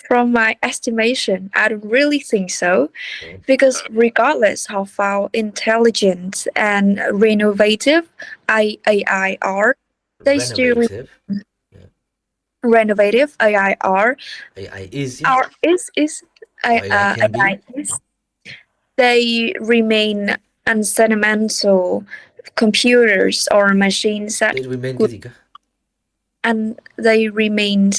from my estimation, I don't really think so. Good. Because regardless how far intelligent and renovative AI are, they still renovative AI are. AI is, yeah. AI can be. is. They remain unsentimental computers or machines that They remain cái gì cơ? And they remained.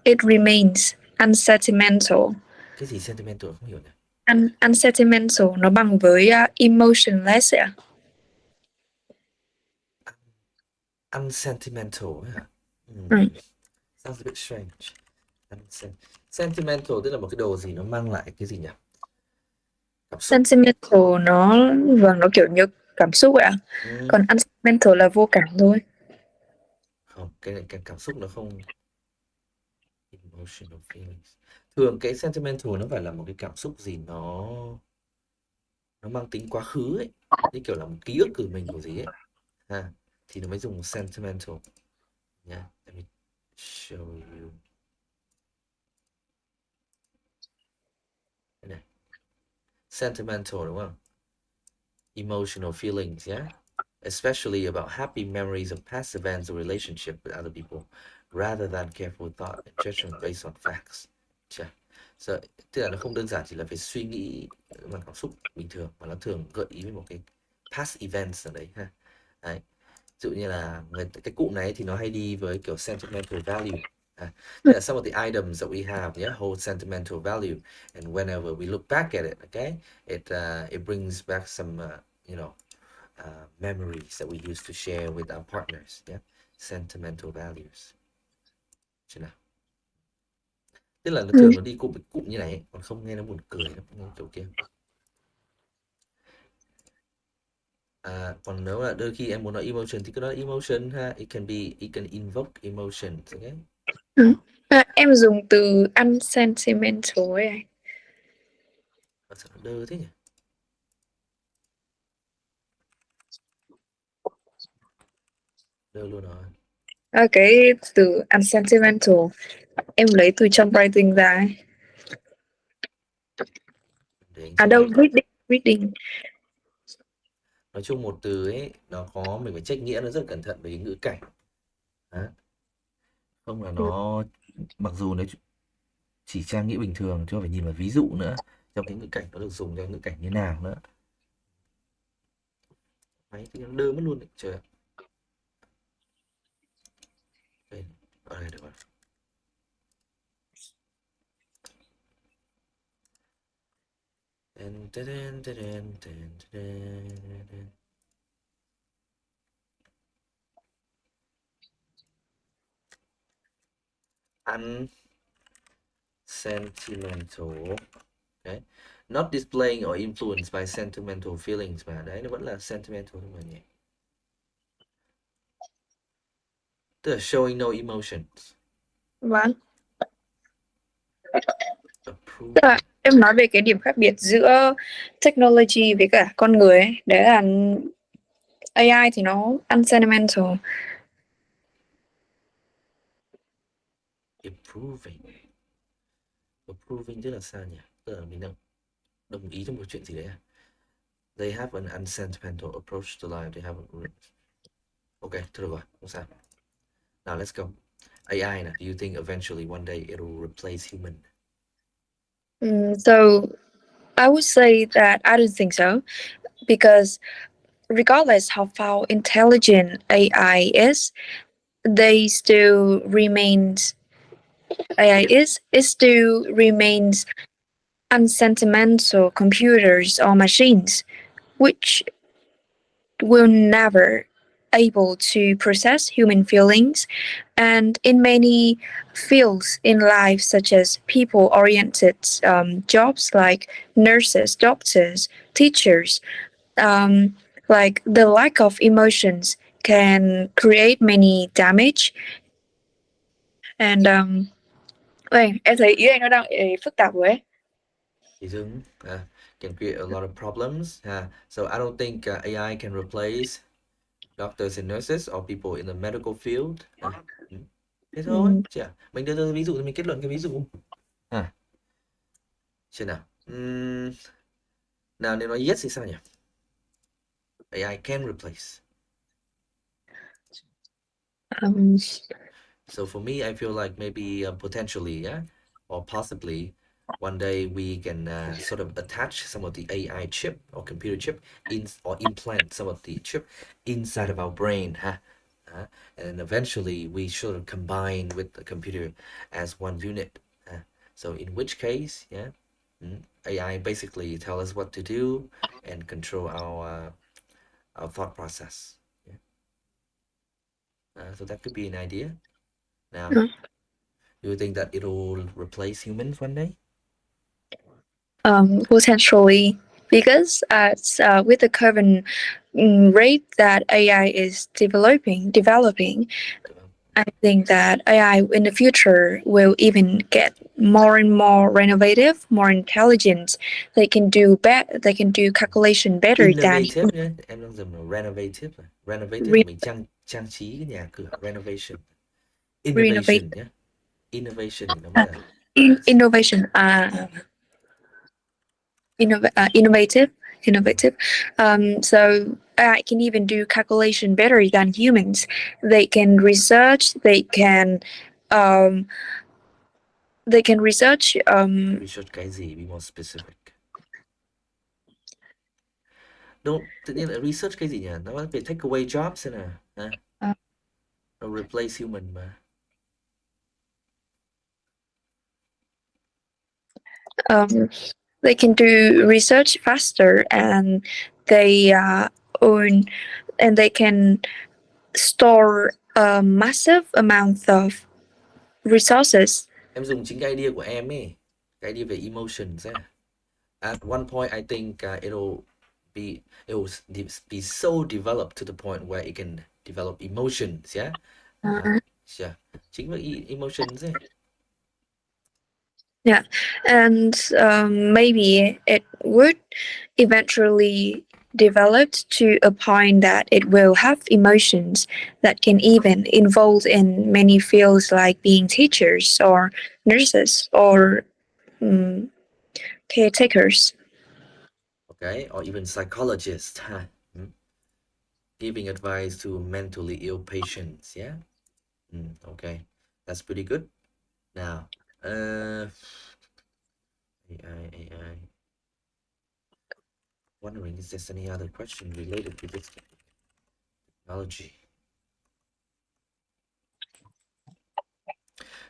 It remains unsentimental. Cái gì sentimental không hiểu nhỉ? Unsentimental nó bằng với emotionless ạ. Unsentimental hả? Sounds a bit strange. Sentimental tức là một cái đồ gì nó mang lại cái gì nhỉ? Cảm xúc. Sentimental nó kiểu như cảm xúc ạ. Còn unsentimental là vô cảm thôi. Không, cái cảm xúc nó không. Emotional feelings. Thường cái sentimental nó phải là một cái cảm xúc gì nó mang tính quá khứ ấy, như kiểu là một ký ức của mình của gì ấy thì nó mới dùng sentimental nha. Let me show you. Đây này. Sentimental đúng không? Emotional feelings, yeah? Especially about happy memories of past events or relationship with other people, rather than careful thought and judgment based on facts. So, tức là nó không đơn giản chỉ là phải suy nghĩ bằng cảm xúc bình thường, mà nó thường gợi ý với một cái past events ở đấy ha. Đấy. Ví dụ như là cái cụm này thì nó hay đi với kiểu sentimental value. There are some of the items that we have, yeah, hold sentimental value, and whenever we look back at it, okay, it brings back some, memories that we used to share with our partners, yeah, sentimental values. Chứ nào? Tức là nó thường nó đi cụm như này ấy, còn không nghe nó buồn cười lắm, nghe kiểu kia. Còn nếu là đôi khi em muốn nói emotion thì cứ nói emotion ha, it can invoke emotions, okay? Em dùng từ unsentimental ấy. Sao nó đơ thế nhỉ? Đơ luôn rồi. Cái từ unsentimental em lấy từ trong writing ra ấy. Đâu reading. Nói chung một từ ấy nó có mình phải check nghĩa nó rất cẩn thận về cái ngữ cảnh. Không là nó mặc dù nó chỉ trang nghĩa bình thường chứ phải nhìn vào ví dụ nữa, trong cái ngữ cảnh nó được dùng cho ngữ cảnh như nào nữa. Máy thì nó đơ mất luôn đấy, trời ạ. Đây, ở đây được rồi. Unsentimental, okay? Not displaying or influenced by sentimental feelings mà đấy, nó vẫn là sentimental thôi mà nhỉ. Tức là showing no emotions. Vâng. Tức là Approving. em nói về cái điểm khác biệt giữa technology với cả con người ấy. Đấy là AI thì nó unsentimental. Approving. Approving tức là sao nhỉ? Tức là mình đang đồng ý trong một chuyện gì đấy à? They have an unsentimental approach to life. They have ok, thôi được rồi, không sao. Now let's go. AI now, do you think eventually one day it'll replace human? So I would say that I don't think so, because regardless how far intelligent AI is, they still remains AI is it still remains unsentimental computers or machines, which will never able to process human feelings. And in many fields in life, such as people oriented jobs like nurses, doctors, teachers, like the lack of emotions can create many damage. And em thấy ý anh nó đang phức tạp rồi ấy. Can create a lot of problems. So I don't think AI can replace doctors and nurses or people in the medical field. Thế thôi. Mình đưa ra ví dụ thì mình kết luận cái ví dụ. Xem nào. Nào nếu nói yes thì sao nhỉ? AI can replace. So for me, I feel like maybe potentially, or possibly one day we can sort of attach some of the AI chip or computer chip or implant some of the chip inside of our brain, and eventually we sort of combine with the computer as one unit. So in which case, AI basically tell us what to do and control our thought process. So that could be an idea. Now, do you think that it'll replace humans one day? Potentially, because with the current rate that AI is developing, I think that AI in the future will even get more and more innovative, more intelligent. They can do They can do calculation better than Innovative nhé, em đang dùng là renovative. Renovative là re- mình trang trí cái nhà cửa. Renovation. renovate Innovation nhé. Innovation thì nó mới là innovation. Innovative. So AI can even do calculation better than humans. They can research. They can research. research cái gì? Be more specific. Don't tự nhiên là research cái gì nhỉ? Nó phải take away jobs này nè. Nó replace human mà. They can do research faster, and they own and they can store a massive amount of resources. Em dùng chính cái idea của em ấy. Cái idea về emotions ấy. At one point, I think it'll be so developed to the point where it can develop emotions, yeah. Yeah. Chính là emotions ấy. Yeah, and maybe it would eventually develop to a point that it will have emotions that can even involve in many fields like being teachers or nurses or caretakers. Okay, or even psychologists, giving advice to mentally ill patients, yeah. Okay, that's pretty good. Now, AI. Wondering, is there any other question related to this technology?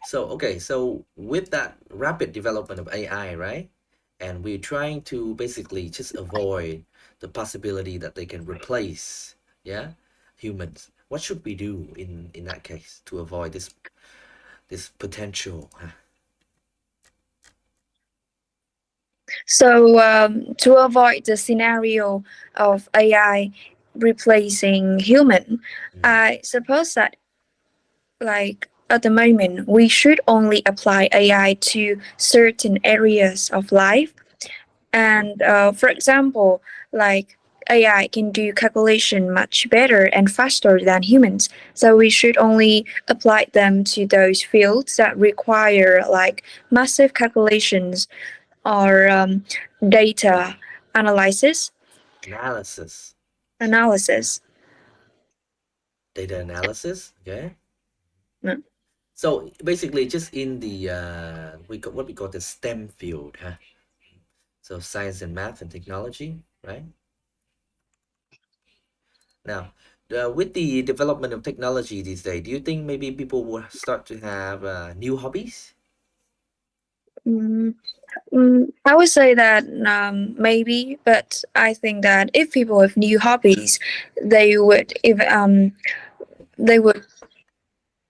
So, okay, so with that rapid development of AI, right? And we're trying to basically just avoid the possibility that they can replace, humans. What should we do in that case to avoid this potential? So to avoid the scenario of AI replacing human, I suppose that like at the moment, we should only apply AI to certain areas of life. And for example, like AI can do calculation much better and faster than humans. So we should only apply them to those fields that require like massive calculations or data analysis Analysis. analysis. Data analysis. Okay. Mm. So basically, just in the we got what we call the STEM field, huh? So science and math and technology, right? Now, with the development of technology these days, do you think maybe people will start to have new hobbies? Mm, I would say that maybe, but I think that if people have new hobbies, they would if they would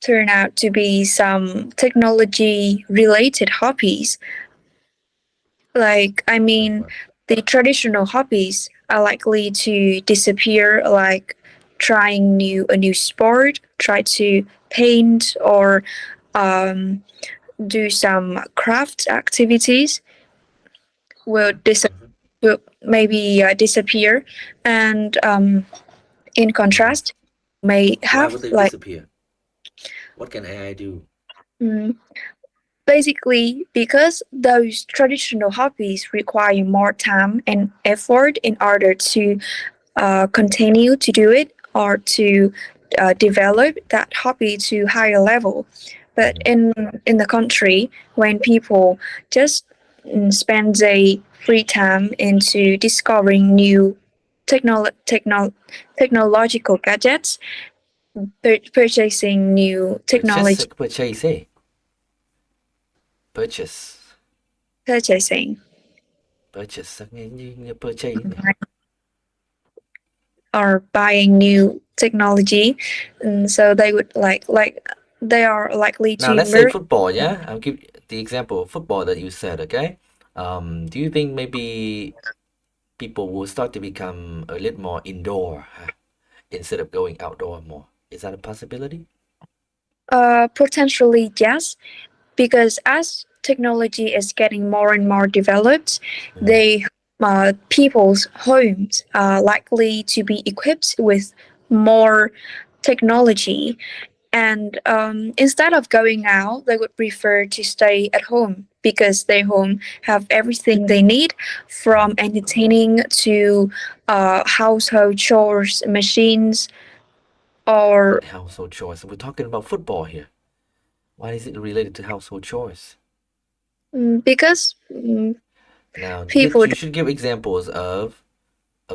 turn out to be some technology related hobbies. Like I Like mean, what? the traditional hobbies are likely to disappear, like trying a new sport, try to paint or um, do some craft activities will Mhm. will maybe disappear, and in Mhm. contrast, may Why would have they like disappear? What can AI do? mm, basically because those traditional hobbies require more time and effort in order to continue to do it or to develop that hobby to higher level. But Mhm. in the country, when people just spend their free time into discovering new technolo- techno- technological gadgets, purchasing new Purchase, technology, purchase, eh? Purchase, purchasing purchase, nghe như purchase nhỉ? or buying new technology, and so they would they are likely Now to let's say merge. football, yeah? I'll give the example of football that you said, okay? Do you think maybe people will start to become a little more indoor, huh, instead of going outdoor more? Is that a possibility? Potentially, yes, because as technology is getting more and more developed, Mhm. they people's homes are likely to be equipped with more technology, and instead of going out, they would prefer to stay at home because their home have everything they need, from entertaining to household chores, machines, or What household chores? We're talking about football here. Why is it related to household chores? because Now, people. you should give examples of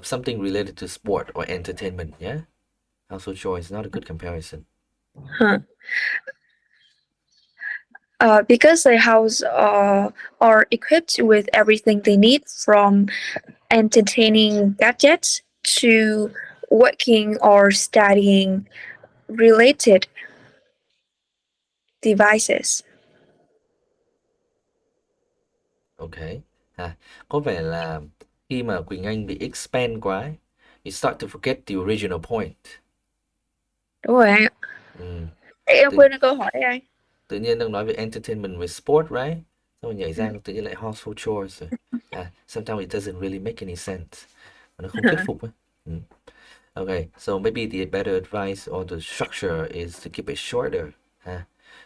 something related to sport or entertainment, yeah? Household chores is not a good comparison. Huh. Because their house are equipped with everything they need, from entertaining gadgets to working or studying related devices. Okay. Có vẻ là khi mà Quỳnh Anh bị expand quá ấy, you start to forget the original point. Đúng rồi anh ạ. Ừ. Em Tự, quên câu hỏi đấy anh. tự nhiên đang nói về entertainment with sport, right? Xong rồi nhảy ra tự nhiên lại household chores rồi. Sometimes it doesn't really make any sense. Nó không thuyết phục ấy. Ừ. Okay, so maybe the better advice or the structure is to keep it shorter.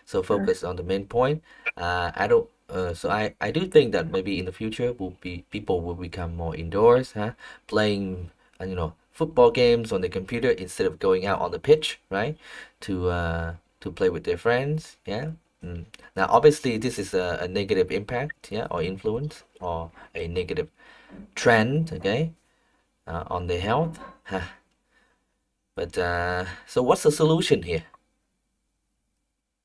So focus on the main point. I don't. So I do think that maybe in the future will be people will become more indoors, playing football games on the computer instead of going out on the pitch, right? To play with their friends. Yeah. Mm. Now, obviously, this is a negative impact, yeah, or influence, or a negative trend, okay, on their health. But so what's the solution here?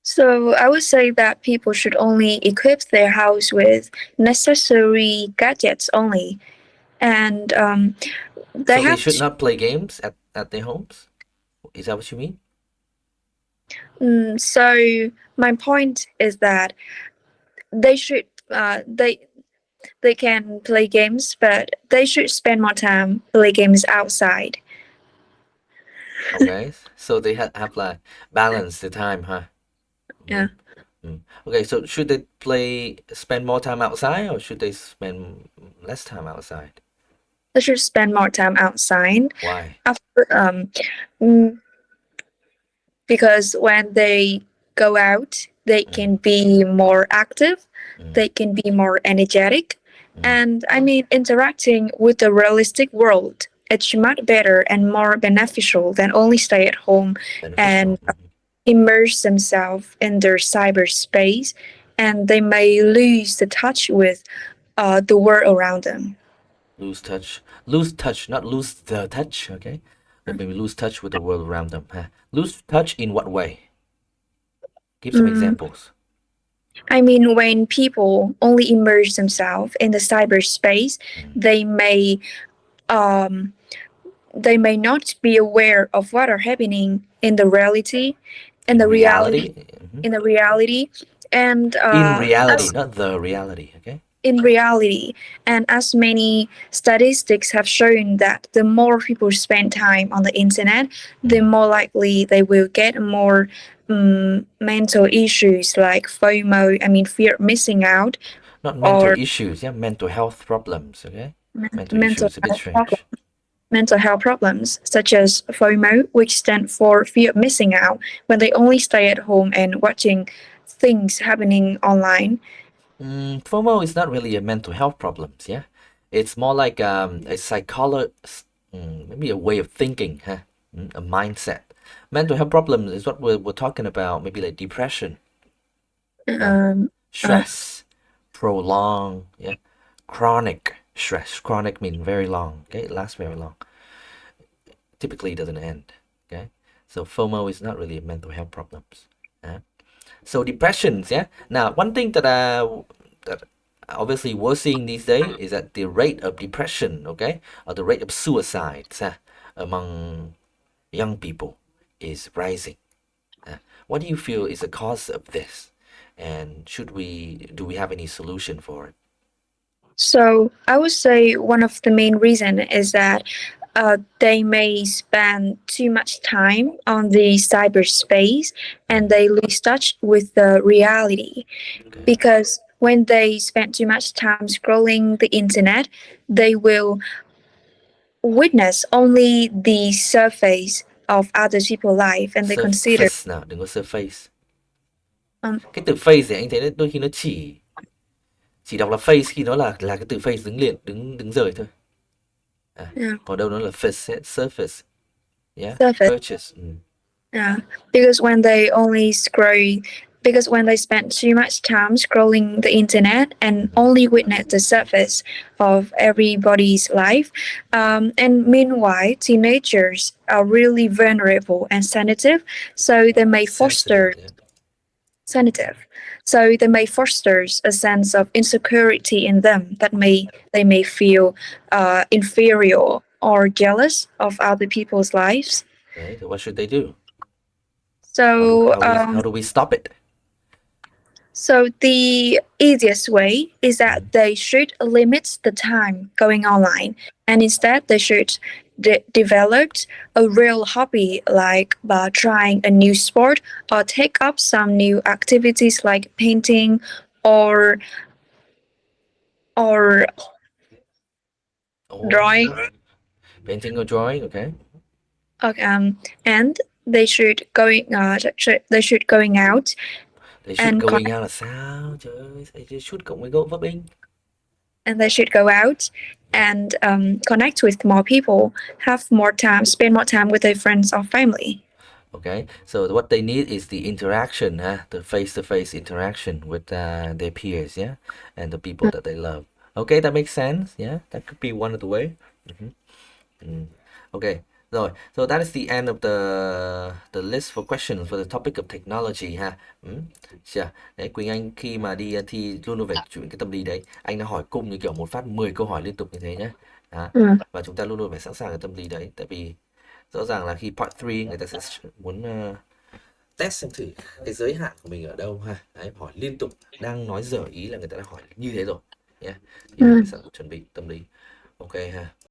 So I would say that people should only equip their house with necessary gadgets only, and they So they have should to. not play games at their homes? Is that what you mean? So my point is that they should they can play games, but they should spend more time play games outside. Okay, so they have like balance the time, huh? Yeah. Okay, so should they spend more time outside or should they spend less time outside? They should spend more time outside. Why? After mm, because when they go out, they can be more active, they can be more energetic, and I mean, interacting with the realistic world. It's much better and more beneficial than only stay at home Beneficial. and immerse themselves in their cyberspace, and they may lose the touch with the world around them. Lose touch, not lose the touch. Okay, but maybe lose touch with the world around them. Huh? Lose touch in what way? Give some Mm, examples. I mean, when people only immerse themselves in the cyberspace, they may um, they may not be aware of what are happening in the reality, in In the reality, reality. in the reality, and In reality, as not the reality. Okay. in reality, and as many statistics have shown that the more people spend time on the internet, the more likely they will get more mental issues like FOMO, I mean fear of missing out, Not mental or issues. Yeah, mental health problems. Okay. Mental mental issues a bit health problems. strange. Mental health problems such as FOMO, which stand for fear of missing out, when they only stay at home and watching things happening online. FOMO is not really a mental health problems. Yeah, it's more like a maybe a way of thinking, huh? A mindset. Mental health problems is what we're talking about. Maybe like depression, Um, uh, stress, prolonged, yeah, chronic stress. Chronic mean very long. Okay, it lasts very long. Typically, it doesn't end. Okay, so FOMO is not really a mental health problems. Yeah. So depressions, yeah. Now, one thing that obviously we're seeing these days is that the rate of depression, okay, or the rate of suicides among young people is rising. What do you feel is the cause of this? And do we have any solution for it? so I would say one of the main reason is that they may spend too much time on the cyberspace and they lose touch with the reality. Okay. Because when they spend too much time scrolling the internet, they will witness only the surface of other people's life and they consider Surface nào, đừng có surface. um, Cái từ face thì anh thấy đôi khi nó chỉ đọc là face khi nó là cái từ face đứng liền, đứng rời thôi. Còn đâu nó là face, surface. Yeah, surface. purchase. Yeah, because when they only scroll, because when they spend too much time scrolling the internet and only witness the surface of everybody's life, and meanwhile, teenagers are really vulnerable and sensitive, so they may foster Sensitive, yeah. sensitive. So they may foster a sense of insecurity in them that they may feel inferior or jealous of other people's lives. Right. So what should they do? So How do we stop it? So the easiest way is that they should limit the time going online, and instead they should develop a real hobby like trying a new sport or take up some new activities like painting or or drawing. Painting or drawing, okay. And they should going out They should and going out là sao? Trời ơi, they should cộng với verb in. and they should go out and connect with more people, have more time, spend more time with their friends or family. Okay, so what they need is the interaction, the face-to-face interaction with their peers, yeah, and the people that they love. Okay, that makes sense. Yeah, that could be one of the way. Okay, rồi. So that is the end of the list for questions for the topic of technology ha. Đấy, Quỳnh Anh khi mà đi thi luôn luôn phải chuẩn cái tâm lý đấy. Anh đã hỏi cung như kiểu một phát 10 câu hỏi liên tục như thế nhá. Và chúng ta luôn luôn phải sẵn sàng cái tâm lý đấy. Tại vì rõ ràng là khi part 3 người ta sẽ muốn test xem thử cái giới hạn của mình ở đâu ha. Đấy, hỏi liên tục, đang nói dở ý là người ta đã hỏi như thế rồi nhé. Thì mình phải chuẩn bị tâm lý. Ok ha.